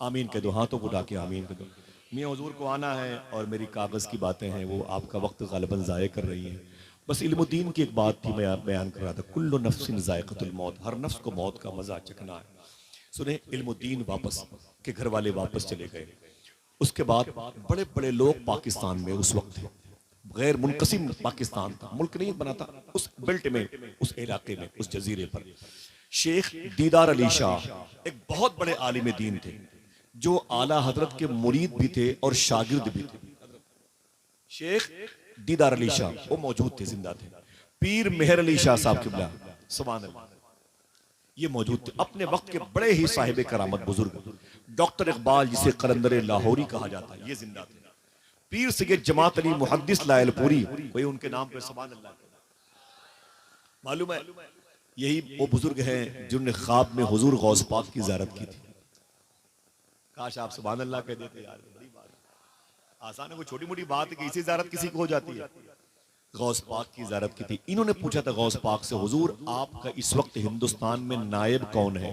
आमीन कह दो, हाथों को उठा के आमीन कह दो। मियाँ हुजूर को आना है और मेरी कागज़ की बातें हैं वो आपका वक्त ग़ालिबन ज़ाय कर रही हैं। बस इल्मुद्दीन की एक बात थी, मैं बयान कर रहा था, कुल्लु नफ्सिन ज़ायक़तुल मौत, हर नफ्स को मौत का मज़ा चखना है। सुने, इल्मुद्दीन वापस के घर वाले वापस चले गए। उसके बाद बड़े बड़े लोग पाकिस्तान में उस वक्त थे, गैर मुनक़सिम पाकिस्तान था, मुल्क नहीं बना था, उस बेल्ट में, उस इलाके में, उस जजीरे पर शेख दीदार अली शाह एक बहुत बड़े आलिम दीन थे, जो आला हजरत के मुरीद भी थे और शागिर्द भी थे। शेख दीदार अली शाह वो मौजूद थे, जिंदा थे। पीर मेहर अली शाह साहब किबला, सुभान अल्लाह, ये मौजूद थे। अपने वक्त के बड़े ही साहिब करामत बुजुर्ग डॉक्टर इकबाल, जिसे कलंदर लाहौरी कहा जाता है, ये जिंदा थे। पीर सैयद जमात अली मुहद्दिस लायलपुरी, कोई उनके नाम पे सुभान अल्लाह मालूम है। यही वो बुजुर्ग हैं जिन्होंने ख्वाब में हुजूर गौस पाक की ज़ियारत की थी। काश आप सुभान अल्लाह कह देते यार, बड़ी बात आसान है, कोई छोटी मोटी बात है कि इसी ज़ियारत किसी को हो जाती है। गौस पाक की ज़ियारत की थी। इन्होंने पूछा था गौस पाक से, हुजूर आपका इस वक्त हिंदुस्तान में नायब कौन है?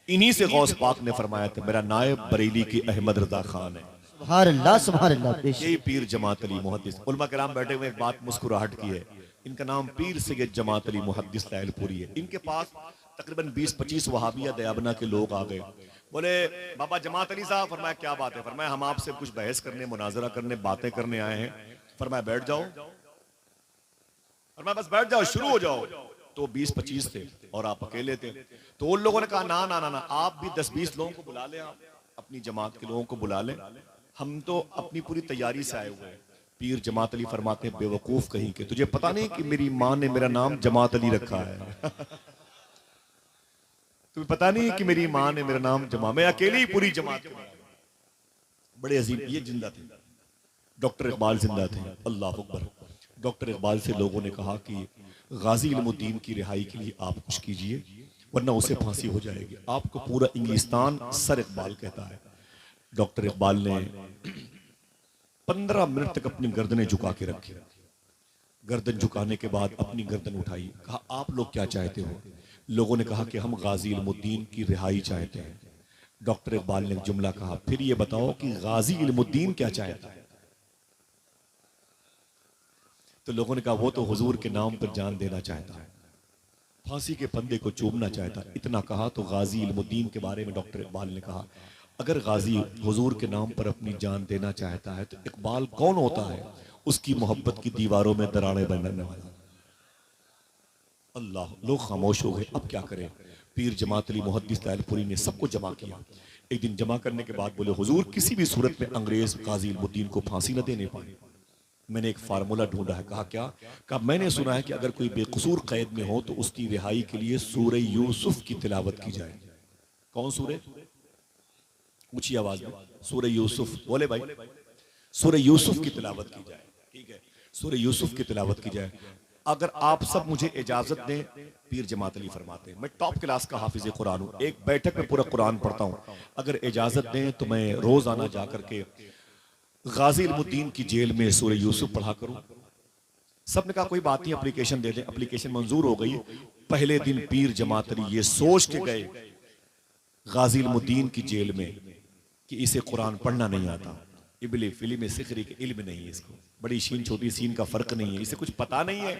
इन्हीं से गौस पाक ने फरमाया था, मेरा नायब बरेली की अहमद रजा खान है। सुभान अल्लाह, सुभान अल्लाह। यही पीर जमात अली मुहद्दिस। उलमा किराम बैठे हुए, एक बात मुस्कुराहट की है, इनका नाम पीर सैयद जमात अली मुहद्दिस लायलपुरी है। इनके पास तकरीबन 20-25 वहाबिया दयाबना के लोग आ गए। बोले बाबा जमात अली साहब, फरमाया क्या बात है? फरमाया हम आपसे कुछ बहस करने, मुनाजरा करने, बातें करने आए हैं। फरमाया बैठ जाओ। फरमाया बस बैठ जाओ, शुरू हो जाओ। तो 20-25 थे और आप अकेले थे। तो उन लोगों ने कहा ना ना ना ना, आप भी 10-20 लोगों को बुला लें, आप अपनी जमात के लोगों को बुला लें, हम तो अपनी पूरी तैयारी से आए हुए हैं। पीर जमात अली फरमाते हैं, बेवकूफ कहीं के, तुझे पता नहीं कि मेरी माँ ने मेरा नाम जमात अली रखा है? तुम्हें पता नहीं कि मेरी माँ ने मेरा नाम मैं अकेले ही पूरी जमात के बड़े अजीम। ये जिंदा थे, डॉक्टर इकबाल जिंदा थे। अल्लाह अकबर। डॉक्टर इकबाल से लोगों ने कहा कि गाजी इल्मुद्दीन की रिहाई के लिए आप कुछ कीजिए, वरना उसे फांसी हो जाएगी। आपको पूरा इंग्लिस्तान सर इकबाल कहता है। डॉक्टर इकबाल ने 15 मिनट तक अपनी गर्दनें झुका के रखी। गर्दन झुकाने के बाद अपनी गर्दन उठाई, कहा आप लोग क्या चाहते हो? लोगों ने कहा कि हम गाजी इल्मुद्दीन की रिहाई चाहते हैं। डॉक्टर इकबाल ने जुमला कहा, फिर ये बताओ कि गाजी इल्मुद्दीन क्या चाहता है? तो लोगों ने कहा वो तो हुजूर के नाम पर जान देना चाहता है, फांसी के फंदे को चूमना चाहता है। इतना कहा तो गाजी इल्मुद्दीन के बारे में डॉक्टर इकबाल ने कहा, अगर गाजी हुजूर के नाम पर अपनी जान देना चाहता है तो इकबाल कौन होता है? उसकी मोहब्बत की दीवारों में दरारें बनाने वाला। अल्लाह, लोग खामोश हो गए, अब क्या करें? पीर जमात अली मुहद्दिस लायलपुरी ने सबको जमा किया। एक दिन जमा करने के बाद बोले, हुजूर किसी भी सूरत में अंग्रेज गाजी इल्मुद्दीन को फांसी न देने पाए। मैंने एक फार्मूला ढूंढा है। कहा क्या? कहा मैंने सुना है कि अगर कोई बेकसूर कैद में हो तो उसकी रिहाई के लिए सूरह यूसुफ की तिलावत की जाए। कौन सूरह? ऊंची आवाज में, सूरह यूसुफ। बोले भाई, सूरह यूसुफ की तिलावत की जाए। ठीक है, सूरह यूसुफ की तिलावत की जाए। अगर आप सब मुझे इजाजत दें, पीर जमात अली फरमाते हैं, मैं टॉप क्लास का हाफिज कुरान हूं, एक बैठक में पूरा कुरान पढ़ता हूं। अगर इजाजत दें तो मैं रोजाना जाकर के गाजी इल्मुद्दीन की जेल में सूरह यूसुफ पढ़ा करूं। सब ने कहा कोई बात नहीं, एप्लीकेशन दे दें। एप्लीकेशन मंजूर हो गई। पहले दिन पीर जमात अली ये सोच के गए गाजी इल्मुद्दीन की जेल में कि इसे कुरान पढ़ना नहीं आता, इबली फिल्म सिखरी के इल्म नहीं है, इसको बड़ी शीन छोटी सीन का फर्क नहीं है, इसे कुछ पता नहीं है,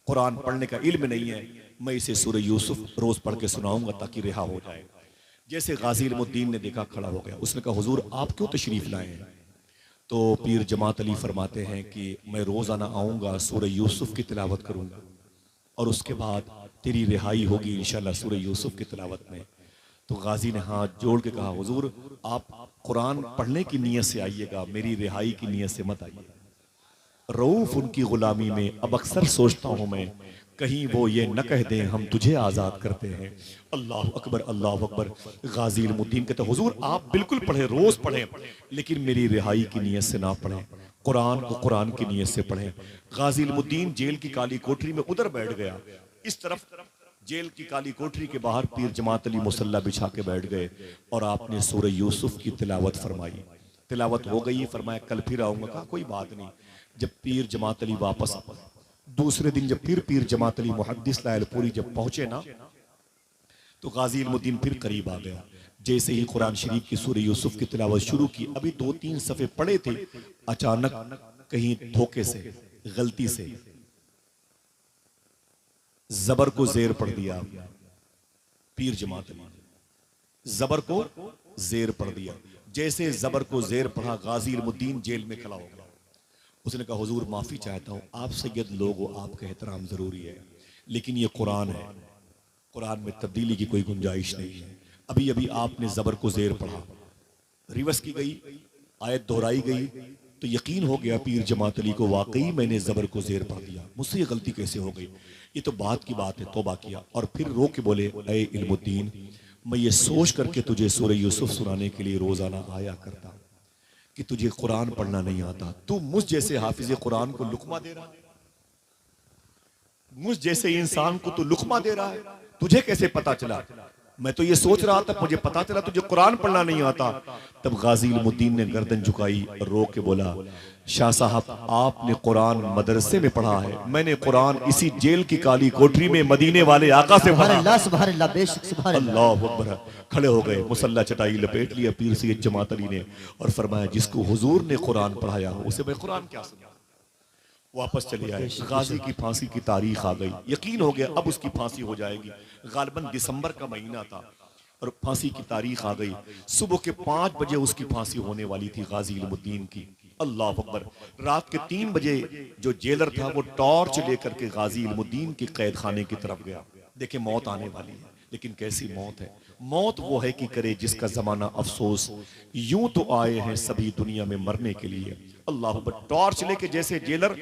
कुरान पढ़ने का इल्म नहीं है, मैं इसे सूरह यूसुफ रोज पढ़ के सुनाऊंगा ताकि रिहा हो जाए। जैसे गाजी इल्मुद्दीन ने देखा, खड़ा हो गया। उसने कहा हुजूर आप क्यों तशरीफ लाए हैं? तो पीर जमात अली फरमाते हैं कि मैं रोजाना आऊंगा, सूरह यूसुफ की तिलावत करूंगा और उसके बाद तेरी रिहाई होगी इंशाल्लाह सूरह यूसुफ की तिलावत में। तो गाजी ने हाथ जोड़ के कहा, हुजूर आप कुरान पढ़ने की नीयत से आइएगा, मेरी रिहाई की नीयत से मत आइए। रऊफ उनकी गुलामी में अब अक्सर सोचता हूं मैं, कहीं वो ये न कह दें हम तुझे आजाद करते हैं। अल्लाह अकबर, अल्लाह अकबर। गाजी इल्मुद्दीन कहते हुजूर आप बिल्कुल पढ़े, रोज पढ़ें, लेकिन मेरी रिहाई की नीयत से ना पढ़ें, कुरान को कुरान की नीयत से पढ़ें। गाजी इल्मुद्दीन जेल की काली कोठरी में उधर बैठ गया। इस तरफ जेल की काली कोठरी के बाहर पीर जमात अली मुसल्ला बिछा के बैठ गए और आपने सूरह यूसुफ की तिलावत फरमाई। तिलावत हो गई, फरमाया कल फिर आऊंगा। कहा कोई बात नहीं। जब पीर जमात अली वापस दूसरे दिन जब फिर पीर जमात अली मुहद्दिस लायलपुरी जब पहुंचे ना, तो गाजी इल्मुद्दीन फिर करीब आ गया। जैसे ही कुरान शरीफ की सूरह यूसुफ की तिलावत शुरू की, अभी 2-3 सफ़े पढ़े थे, अचानक कहीं धोखे से, गलती से जबर को जेर पढ़ दिया। पीर जमात अली जबर को जेर पढ़ दिया। जैसे जबर को जेर पढ़ा, गाजी इल्मुद्दीन जेल में खड़ा हो गया। उसने कहा, हुजूर माफी चाहता हूं, आप सैयद लोग हो, आपका एहतराम जरूरी है, लेकिन ये कुरान है, कुरान में तब्दीली की कोई गुंजाइश नहीं है। अभी अभी आपने जबर को जेर पढ़ा, रिवर्स की गई, आयत दोहराई गई, तो यकीन हो गया पीर जमात अली को, वाकई मैंने जबर को जेर पढ़ दिया, मुझसे ये गलती कैसे हो गई। ये तो बात की बात है, तौबा किया और फिर रो के बोले, ऐ इल्मुद्दीन, मैं ये सोच करके तुझे सूरह यूसुफ सुनाने के लिए रोजाना आया करता कि तुझे कुरान पढ़ना नहीं आता। तू मुझ जैसे हाफिज कुरान को लुकमा दे रहा है, मुझ जैसे इंसान को तू लुकमा दे रहा है, तुझे कैसे पता चला? मैं तो ये सोच रहा था, मुझे पता चला तुझे कुरान पढ़ना नहीं आता। तब गाजी इल्मुद्दीन ने गर्दन झुकाई और रो के बोला, शाह साहब, आपने कुरान मदरसे में पढ़ा है, मैंने कुरान इसी जेल की काली कोठरी में मदीने वाले आका से पढ़ा। अल्लाह अकबर। खड़े हो गए, मुसल्ला चटाई लपेट लिया पीर सैयद जमात अली ने और फरमाया, जिसको हुजूर ने कुरान पढ़ाया हो उसे मैं कुरान क्या सुना। वापस चले आए। गाजी की फांसी की तारीख आ गई, यकीन हो गया अब उसकी फांसी हो जाएगी। गालिबन दिसंबर का महीना था और फांसी की तारीख आ गई। सुबह के 5 बजे उसकी फांसी होने वाली थी गाजी इल्मुद्दीन की। अल्लाह अकबर। रात के 3 बजे जो जेलर था वो टॉर्च लेकर के गाजी इल्मुद्दीन के कैद खाने की तरफ गया। देखे मौत आने वाली है, लेकिन कैसी मौत है। मौत वो है कि करे जिसका जमाना अफसोस, यूं तो आए हैं सभी दुनिया में मरने के लिए। अल्लाह अकबर। टॉर्च लेके जैसे जेलर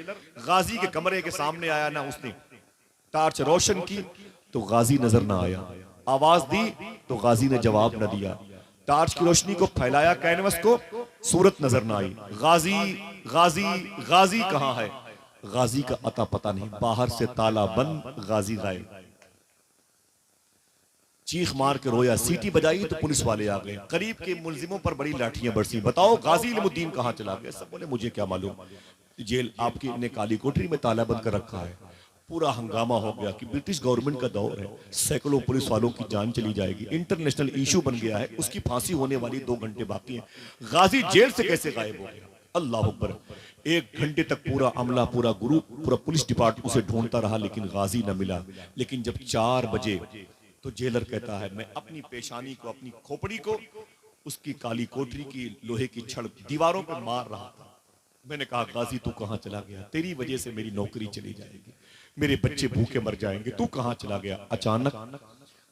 गाजी के कमरे के सामने आया ना, उसने टॉर्च रोशन की तो गाजी नजर ना आया, आवाज दी तो गाजी ने जवाब न दिया। टॉर्च की रोशनी को फैलाया कैनवस को, सूरत नजर ना आई। गाजी गाजी गाजी कहां है? गाजी का अता पता नहीं, बाहर से ताला बंद, गाजी गायब। चीख मार के रोया, सीटी बजाई तो पुलिस वाले आ गए, करीब के मुलजिमों पर बड़ी लाठियां बरसी। बताओ गाजी इल्मुद्दीन कहां चला गया? सब बोले मुझे क्या मालूम, जेल आपकी ने काली कोठरी में ताला बंद कर रखा है। पूरा हंगामा हो गया कि ब्रिटिश गवर्नमेंट का दौर है, सैकड़ों पुलिस वालों की जान चली जाएगी, इंटरनेशनल इशू बन गया है, उसकी फांसी होने वाली 2 घंटे बाकी है, गाजी जेल से कैसे गायब हो गया? अल्लाह अकबर। 1 घंटे तक पूरा अमला, पूरा ग्रुप, पूरा पुलिस डिपार्टमेंट उसे ढूंढता रहा, लेकिन गाजी न मिला। लेकिन जब 4 बजे तो जेलर कहता है, मैं अपनी पेशानी को, अपनी खोपड़ी को उसकी काली कोठरी की लोहे की छड़ दीवारों पर मार रहा था। मैंने कहा, गाजी तू कहां चला गया? तेरी वजह से मेरी नौकरी चली जाएगी, मेरे बच्चे भूखे मर जाएंगे, तू कहां चला गया? अचानक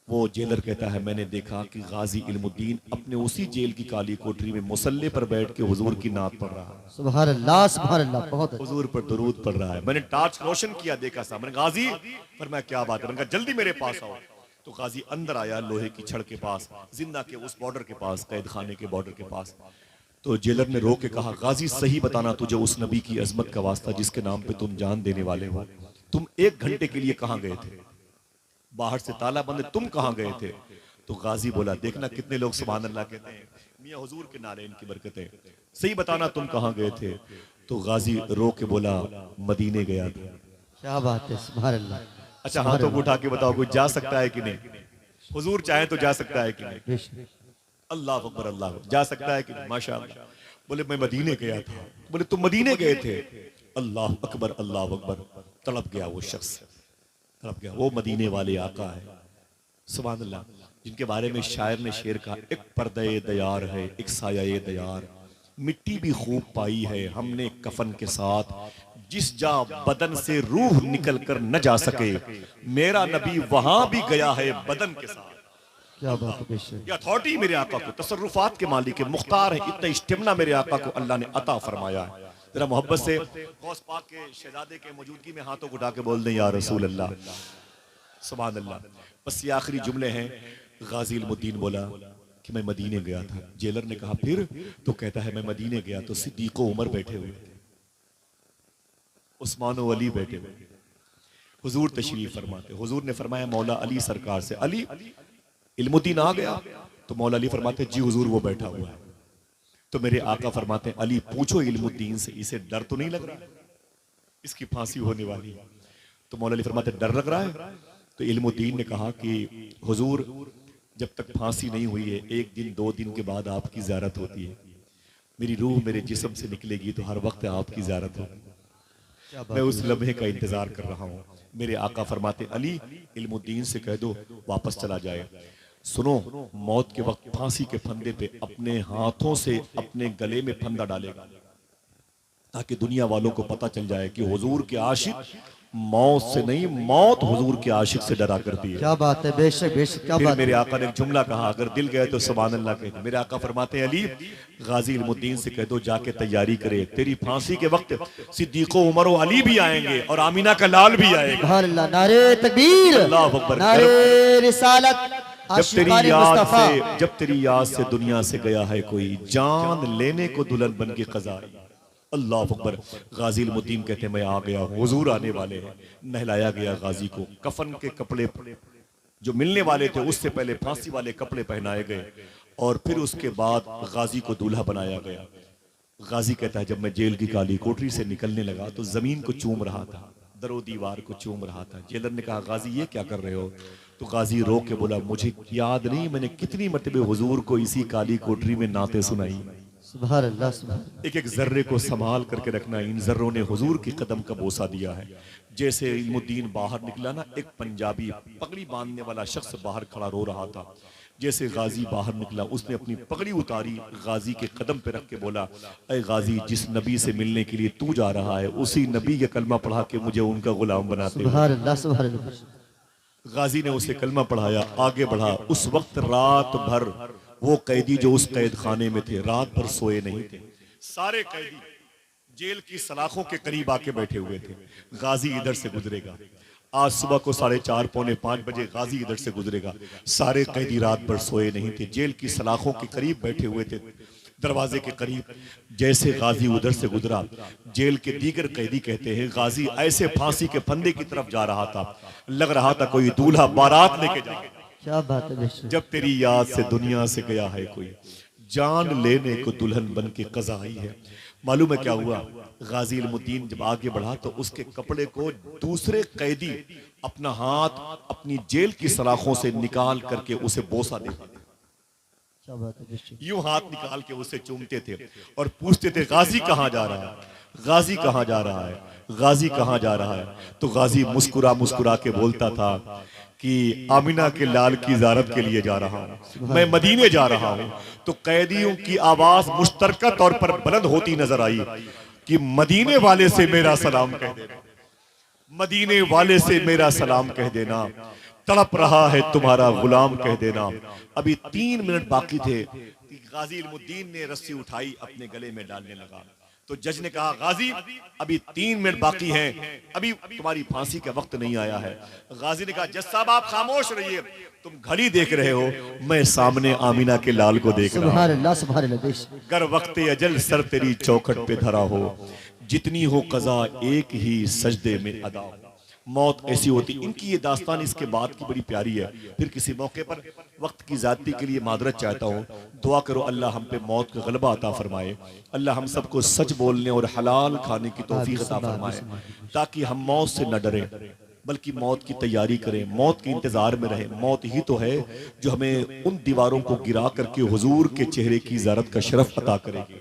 वो जेलर कहता है, मैंने देखा कि गाजी इल्मुद्दीन अपने उसी जेल की काली कोठरी में मुसल्ले पर बैठ के हुजूर की नात पढ़ रहा है। सुभान अल्लाह, सुभान अल्लाह। बहुत हुजूर पर दुरूद पढ़ रहा है। मैंने टॉर्च रोशन किया, देखा सामने गाजी। पर मैं क्या बात है, मैंने कहा जल्दी मेरे पास आओ। तो गाजी अंदर आया, लोहे की छड़ के पास, जिंदा के उस बॉर्डर के पास, कैद खाने के बॉर्डर के पास। तो जेलर ने रो के कहा, गाजी सही बताना, तुझे उस नबी की अजमत का वास्ता जिसके नाम पे तुम जान देने वाले हो, तुम 1 घंटे के लिए कहां गए थे? बाहर से ताला बंद, तुम कहां गए थे? तो गाजी बोला, देखना कितने लोग सुभान अल्लाह कहते हैं, मियां हुजूर के नारे, इनकी बरकतें, सही बताना तुम कहां गए थे? तो गाजी रो के बोला, मदीने गया था। क्या बात है, सुभान अल्लाह। अच्छा हाथों को उठा के बताओ, कोई जा सकता है कि नहीं? हुजूर चाहे तो जा सकता है कि नहीं? अल्लाह अकबर, अल्लाह अकबर। जा सकता है कि नहीं? माशाअल्लाह। बोले मैं मदीने गया था। बोले तुम मदीने गए थे? अल्लाह अकबर, अल्लाह अकबर। तड़प गया वो शख्स, तड़प गया। वो मदीने वाले आका है, सुभान अल्लाह, जिनके बारे में शायर ने शेर कहा, एक पर्दे दयार है, एक साया दयार, मिट्टी भी खूब पाई है हमने कफन के साथ, जिस जा बदन से रूह निकल कर न जा सके, मेरा नबी वहां भी गया है बदन के साथ। क्या बात है। ये अथॉरिटी मेरे आका को, तसर्रुफात के मालिक है, मुख्तार है, इतना इस्तिमना मेरे आका को अल्लाह ने अता फरमाया है। जरा मोहब्बत से गौस पाक के शहजादे के मौजूदगी में हाथों को उठा के बोल दें, या रसूल अल्लाह, सुभान अल्लाह। बस ये आखिरी जुमले हैं। गाजी इल्मुद्दीन बोला कि मैं मदीने गया था। जेलर ने कहा फिर? तो कहता है, मैं मदीने गया तो सिद्दीक उमर बैठे हुए थे, उस्मान व अली बैठे हुए थे, हुजूर तशरीफ फरमाते। हुजूर ने फरमाया मौला अली सरकार से, अली इल्मुद्दीन आ गया? तो मौला अली फरमाते, जी हुजूर वो बैठा हुआ है। तो मेरे आका फरमाते, अली पूछो इल्मुद्दीन से, इसे डर तो नहीं लग रहा, इसकी फांसी होने वाली है? तो मौला अली फरमाते, डर लग रहा है? तो इल्मुद्दीन ने कहा कि हुजूर जब तक फांसी नहीं हुई है, 1 दिन 2 दिन के बाद आपकी ज़ियारत होती है। मेरी रूह मेरे जिस्म से निकलेगी तो हर वक्त आपकी ज़ियारत होगी। क्या मैं बात उस लम्हे का इंतजार कर रहा हूँ। मेरे आका फरमाते, अली इल्मुद्दीन से कह दो वापस चला जाए। सुनो, मौत के वक्त फांसी के फंदे पे अपने हाथों से अपने गले में फंदा डालेगा, ताकि दुनिया वालों को पता चल जाए कि हुजूर के आशिक मौत से नहीं, मौत हुजूर के आशिक से डरा करती है। क्या बात है, बेशक बेशक, क्या फिर बात मेरे है। आका ने एक जुमला कहा, अगर दिल गए तो सुभान अल्लाह कहते। मेरे आका फरमाते हैं, अली गाजी इल्मुद्दीन से कह दो जाके तैयारी करे, तेरी फांसी के वक्त सिद्दीको उमर और अली भी आएंगे और आमीना का लाल भी आएगा। सुभान अल्लाह, नारे तकबीर, अल्लाह अकबर। नारे रिसालत, आशिकाने मुस्तफा। जब तेरी याद से दुनिया से गया है कोई, जान लेने को दुल्हन बन के कज़ा आई। अल्लाह अकबर। गाजी इल्मुद्दीन कहते हैं, मैं आ गया हूँ, हुजूर आने वाले हैं। नहलाया गया गाजी को, कफन के कपड़े जो मिलने वाले थे उससे पहले फांसी वाले कपड़े पहनाए गए, और फिर उसके बाद गाजी को दूल्हा बनाया गया। गाजी कहता है, जब मैं जेल की काली कोठरी से निकलने लगा तो जमीन को चूम रहा था, दरो दीवार को चूम रहा था। जेलर ने कहा, गाजी ये क्या कर रहे हो? तो गाजी रो के बोला, मुझे याद नहीं मैंने कितनी मरतबे हुजूर को इसी काली कोठरी में नाते सुनाई। सुभान अल्लाह, सुभान एक एक जर्रे को संभाल करके रखना। इन जर्रों ने हुजूर के कदम का बोसा दिया है। जैसे इल्मुद्दीन बाहर निकला ना, एक पंजाबी पगड़ी बांधने वाला शख्स बाहर खड़ा रो रहा था। जैसे गाजी बाहर निकला, उसने अपनी पगड़ी उतारी, गाजी के कदम पे रख के बोला, अय गाजी, जिस नबी से मिलने के लिए तू जा रहा है उसी नबी के कलमा पढ़ा के मुझे उनका गुलाम बनाते हो। सुभान अल्लाह, सुभान अल्लाह। गाजी ने उसे कलमा पढ़ाया, आगे बढ़ा। उस वक्त रात भर वो कैदी जो उस कैद खाने में थे रात भर सोए नहीं थे। सारे कैदी जेल की सलाखों के करीब आके बैठे हुए थे। गाजी इधर से गुजरेगा, आज सुबह को 4:30 पौने 5 बजे गाजी इधर से गुजरेगा। सारे कैदी रात भर सोए नहीं थे, जेल की सलाखों के करीब बैठे हुए थे, दरवाजे के करीब। जैसे गाजी उधर से गुजरा, जेल के दीगर कैदी कहते हैं, गाजी ऐसे फांसी के फंदे की तरफ जा रहा था, लग रहा था कोई दूल्हा बारात लेके जाए। क्या बात है, बेशक। जब तेरी याद से दुनिया से गया है कोई, जान लेने को दुल्हन बन के कज़ा आई है। मालूम है क्या हुआ? गाजी इल्मुद्दीन जब आगे बढ़ा तो उसके कपड़े को दूसरे कैदी अपना हाथ अपनी जेल की सलाखों से निकाल करके उसे बोसा देते थे। क्या बात है, बेशक। यूं हाथ निकाल के उसे चूमते थे और पूछते थे, गाजी कहाँ जा रहा है, गाजी कहाँ जा रहा है, गाजी कहाँ जा रहा है? तो गाजी मुस्कुरा मुस्कुरा के बोलता था कि आमिना के लाल की ज़ियारत के लिए जा रहा हूँ, मैं मदीने जा रहा हूँ। तो कैदियों की आवाज मुश्तरका तौर पर बुलंद होती नजर आई कि मदीने वाले से मेरा सलाम कह देना, मदीने वाले से मेरा सलाम कह देना, तड़प रहा है तुम्हारा गुलाम कह देना। अभी 3 मिनट बाकी थे कि गाजी इल्मुद्दीन ने रस्सी उठाई, अपने गले में डालने लगा। तो जज ने कहा, गाजी अभी 3 मिनट बाकी हैं, अभी तुम्हारी फांसी का वक्त नहीं आया है। गाजी ने कहा, जज साहब आप खामोश रहिए, तुम घड़ी देख रहे हो, मैं सामने आमीना के लाल को देख रहा हूं। सुभान अल्लाह, सुभान अल्लाह, बेशक। गर वक्त अजल सर तेरी चौखट पे धरा हो, जितनी हो कज़ा एक ही सजदे में अदा हो। मौत ऐसी होती। इनकी ये दास्तान इसके बाद की बड़ी प्यारी है। फिर किसी मौके पर वक्त की ज़्यादती के लिए मादरत चाहता हूँ, दुआ करो अल्लाह हम पे मौत का गलबा अता फरमाए, अल्लाह हम सबको सच बोलने और हलाल खाने की तौफीक अता फरमाए, ताकि हम मौत से न डरें बल्कि मौत की तैयारी करें, मौत के इंतजार में रहें। मौत ही तो है जो हमें उन दीवारों को गिरा करके हुजूर के चेहरे की ज़ियारत का शरफ अता करेगी।